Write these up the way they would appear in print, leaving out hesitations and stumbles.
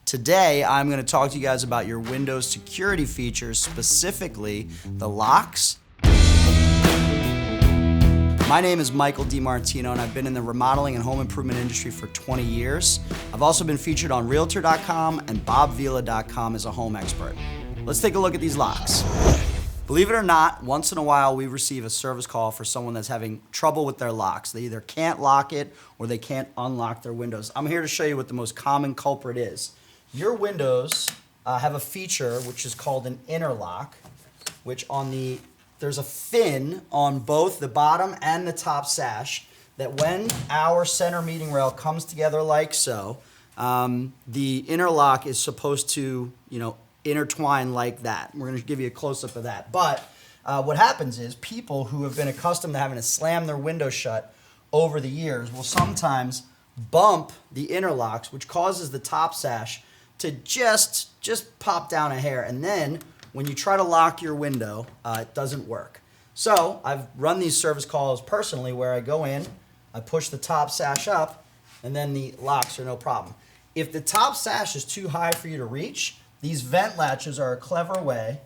Today, I'm going to talk to you guys about your Windows security features, specifically the locks. My name is Michael DiMartino, and I've been in the remodeling and home improvement industry for 20 years. I've also been featured on Realtor.com and BobVila.com as a home expert. Let's take a look at these locks. Believe it or not, once in a while we receive a service call for someone that's having trouble with their locks. They either can't lock it or they can't unlock their windows. I'm here to show you what the most common culprit is. Your windows have a feature which is called an interlock, which there's a fin on both the bottom and the top sash that when our center meeting rail comes together like so, the interlock is supposed to, intertwine like that. We're gonna give you a close-up of that. But what happens is people who have been accustomed to having to slam their window shut over the years will sometimes bump the interlocks, which causes the top sash to just pop down a hair. And then when you try to lock your window, it doesn't work. So I've run these service calls personally where I go in, I push the top sash up, and then the locks are no problem. If the top sash is too high for you to reach, these vent latches are a clever way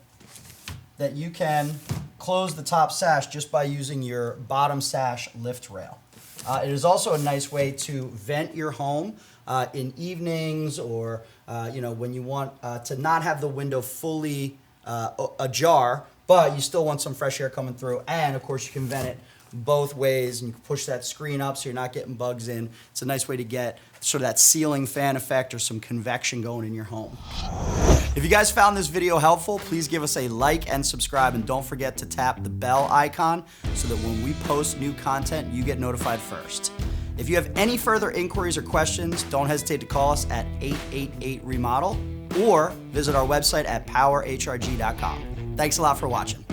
that you can close the top sash just by using your bottom sash lift rail. It is also a nice way to vent your home in evenings or when you want to not have the window fully ajar, but you still want some fresh air coming through. And of course you can vent it both ways, and you can push that screen up so you're not getting bugs in. It's a nice way to get sort of that ceiling fan effect or some convection going in your home. If you guys found this video helpful, please give us a like and subscribe, and don't forget to tap the bell icon so that when we post new content, you get notified first. If you have any further inquiries or questions, don't hesitate to call us at 888-REMODEL or visit our website at powerhrg.com. Thanks a lot for watching.